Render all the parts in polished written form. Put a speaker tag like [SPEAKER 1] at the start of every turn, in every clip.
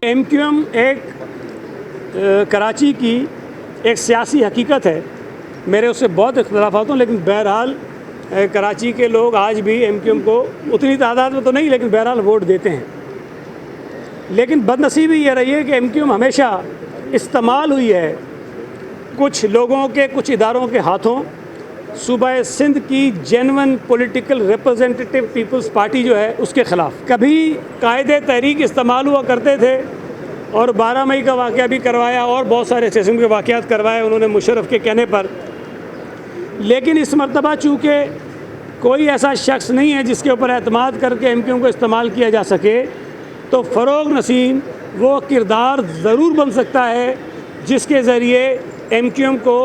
[SPEAKER 1] M Q M एक कराची की एक सियासी हकीकत है, मेरे उससे बहुत इख्तलाफात हों, लेकिन बहरहाल कराची के लोग आज भी एम क्यू एम को उतनी तादाद में तो नहीं, लेकिन बहरहाल वोट देते हैं। लेकिन बदनसीबी ये रही है कि एम क्यू एम हमेशा इस्तेमाल हुई है कुछ लोगों के, कुछ इदारों के हाथों। सूबा सिंध की genuine political representative Peoples Party जो है उसके ख़िलाफ़ कभी कायदे तहरीक इस्तेमाल हुआ करते थे, और 12 मई का वाक़या भी करवाया और बहुत सारे किस्म के वाक़यात करवाए उन्होंने मुशर्रफ के कहने पर। लेकिन इस मरतबा चूँकि कोई ऐसा शख्स नहीं है जिसके ऊपर एतमाद करके एम क्यू एम को इस्तेमाल किया जा सके, तो फ़रोग़ नसीम वो किरदार ज़रूर बन सकता है जिसके ज़रिए एम क्यू एम को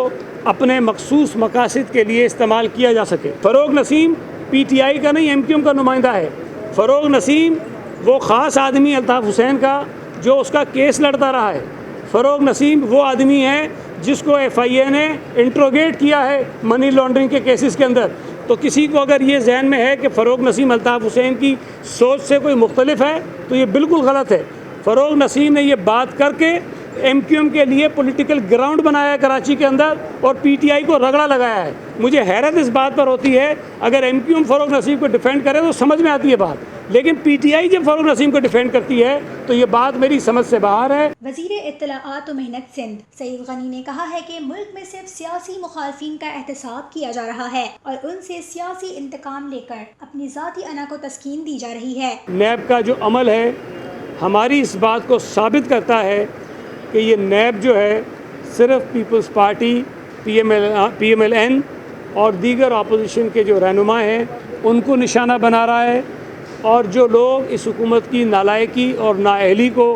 [SPEAKER 1] अपने मखसूस मकासद के लिए इस्तेमाल किया जा सके। फ़रोग़ नसीम पी टी आई का नहीं, एम क्यू एम का नुमाइंदा है। फ़रोग़ नसीम वो ख़ास आदमी अल्ताफ़ हुसैन का जो उसका केस लड़ता रहा है। फ़रोग़ नसीम वो आदमी है जिसको FIA ने इंट्रोगेट किया है मनी लॉन्ड्रिंग के केसेस के अंदर। तो किसी को अगर ये जहन में है कि फ़रोग़ नसीम अल्ताफ़ हुसैन की सोच से कोई मुख्तलिफ है तो ये बिल्कुल गलत है। फ़रोग़ नसीम ने ये बात करके एम क्यू एम के लिए पॉलिटिकल ग्राउंड बनाया है कराची के अंदर और PTI को रगड़ा लगाया है। मुझे हैरत इस बात पर होती है, अगर एम क्यू एम फ़रोग़ नसीम को डिफेंड करे तो समझ में आती है बात, लेकिन PTI जब फ़रोग़ नसीम को डिफेंड करती है तो ये बात मेरी समझ से बाहर है।
[SPEAKER 2] वज़ीर इत्तलाआत व मेहनत सिंध सईद गनी ने कहा है कि मुल्क में सिर्फ सियासी मुखालफिन का एहतसाब किया जा रहा है और उनसे सियासी इंतकाम लेकर अपनी ज़ाती अना को तस्कीन दी जा रही है।
[SPEAKER 1] नैब का जो अमल है हमारी इस बात को साबित करता है कि ये नैब जो है सिर्फ पीपल्स पार्टी, PMLN और दीगर अपोजिशन के जो रहनुमा हैं उनको निशाना बना रहा है, और जो लोग इस हुकूमत की नालायकी और नाअहली को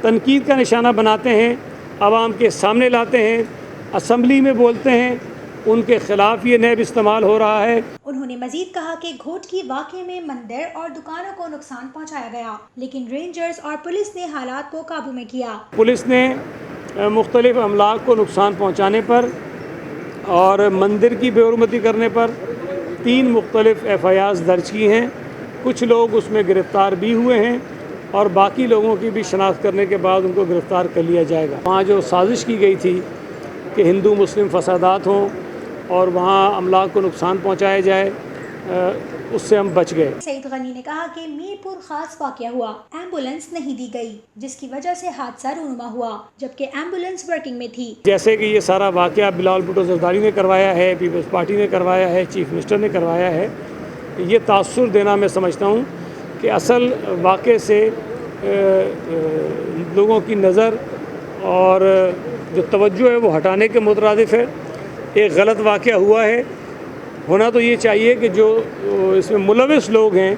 [SPEAKER 1] तनकीद का निशाना बनाते हैं, आवाम के सामने लाते हैं, असम्बली में बोलते हैं, उनके ख़िलाफ़ ये नैब इस्तेमाल हो रहा है।
[SPEAKER 2] उन्होंने मजीद कहा कि घोटकी वाक़े में मंदिर और दुकानों को नुकसान पहुँचाया गया, लेकिन रेंजर्स और पुलिस ने हालात को काबू में किया।
[SPEAKER 1] पुलिस ने मुख्तलिफ़ अमलाक को नुकसान पहुँचाने पर और मंदिर की बेहुरमती करने पर 3 मुख्तलिफ़ FIRs दर्ज की हैं। कुछ लोग उसमें गिरफ़्तार भी हुए हैं और बाकी लोगों की भी शनाख्त करने के बाद उनको गिरफ़्तार कर लिया जाएगा। वहाँ जो साजिश की गई थी कि हिंदू मुस्लिम फसादात हों और वहाँ अमलाक को नुकसान पहुँचाया जाए, उससे हम बच गए।
[SPEAKER 2] सईद गनी ने कहा कि मीरपुर खास वाक़या हुआ, एम्बुलेंस नहीं दी गई जिसकी वजह से हादसा रूनुमा हुआ, जबकि एम्बुलेंस वर्किंग में थी।
[SPEAKER 1] जैसे कि ये सारा वाक़या बिलावल भुट्टो ज़रदारी ने करवाया है, पीपल्स पार्टी ने करवाया है, चीफ मिनिस्टर ने करवाया है, ये तासुर देना मैं समझता हूँ कि असल वाक़े से लोगों की नज़र और जो तवज्जो है वो हटाने के मुतरादिफ है। एक गलत वाक़या हुआ है, होना तो ये चाहिए कि जो इसमें मुलविस लोग हैं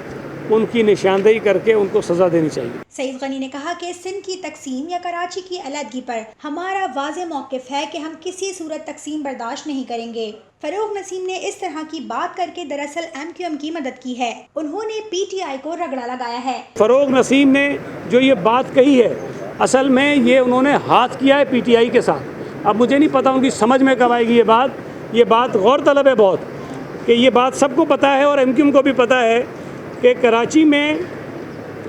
[SPEAKER 1] उनकी निशानदेही करके उनको सज़ा देनी चाहिए।
[SPEAKER 2] सईद गनी ने कहा कि सिंध की तकसीम या कराची की अलहदगी पर हमारा वाज़ेह मौक़िफ़ है कि हम किसी सूरत तकसीम बर्दाश्त नहीं करेंगे। फ़रोग़ नसीम ने इस तरह की बात करके दरअसल MQM की मदद की है, उन्होंने PTI को रगड़ा लगाया है। फ़रोग़
[SPEAKER 1] नसीम ने जो ये बात कही है असल में ये उन्होंने हाथ किया है PTI के साथ। अब मुझे नहीं पता उनकी समझ में कब आएगी ये बात गौर तलब है बहुत कि ये बात सबको पता है और MQM को भी पता है कि कराची में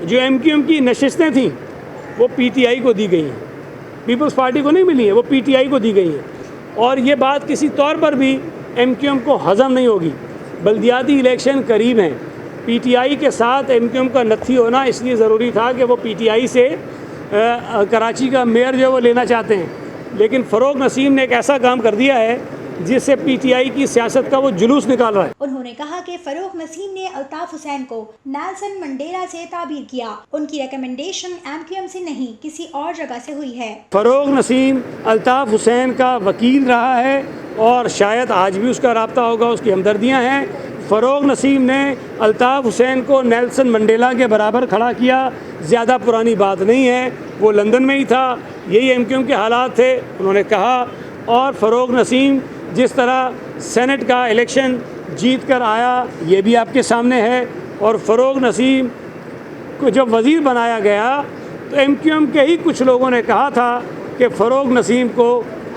[SPEAKER 1] जो MQM की नशिस्तें थीं वो PTI को दी गई हैं, पीपल्स पार्टी को नहीं मिली हैं, वो PTI को दी गई हैं। और ये बात किसी तौर पर भी MQM को हज़म नहीं होगी। बल्दियाती इलेक्शन करीब हैं, PTI के साथ MQM का नत्थी होना इसलिए ज़रूरी था कि वो PTI से कराची का मेयर जो है वो लेना चाहते हैं, लेकिन फ़रोग़ नसीम ने एक ऐसा काम कर दिया है जिससे PTI की सियासत का वो जुलूस निकाल रहा है।
[SPEAKER 2] उन्होंने कहा कि फ़रोग़ नसीम ने अल्ताफ़ हुसैन को नेल्सन मंडेला से ताबीर किया, उनकी रिकमेंडेशन MQM से नहीं किसी और जगह से हुई है।
[SPEAKER 1] फ़रोग़ नसीम अल्ताफ़ हुसैन का वकील रहा है और शायद आज भी उसका राब्ता होगा, उसकी हमदर्दियाँ हैं। फ़रोग़ नसीम ने अल्ताफ़ हुसैन को नेल्सन मंडेला के बराबर खड़ा किया, ज़्यादा पुरानी बात नहीं है, वो लंदन में ही था, यही MQM के हालात थे, उन्होंने कहा। और फ़रोग़ नसीम जिस तरह सेनेट का इलेक्शन जीत कर आया ये भी आपके सामने है, और फ़रोग़ नसीम को जब वज़ीर बनाया गया तो MQM के ही कुछ लोगों ने कहा था कि फ़रोग़ नसीम को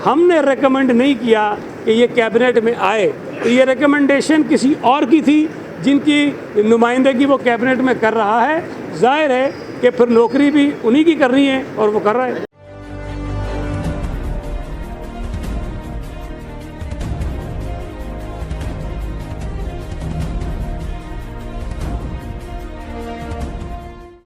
[SPEAKER 1] हमने रेकमेंड नहीं किया कि ये कैबिनेट में आए, तो ये रिकमेंडेशन किसी और की थी जिनकी नुमाइंदगी वो कैबिनेट में कर रहा है। ज़ाहिर है کہ پھر نوکری بھی انہی کی کرنی ہے اور وہ کر رہا ہے.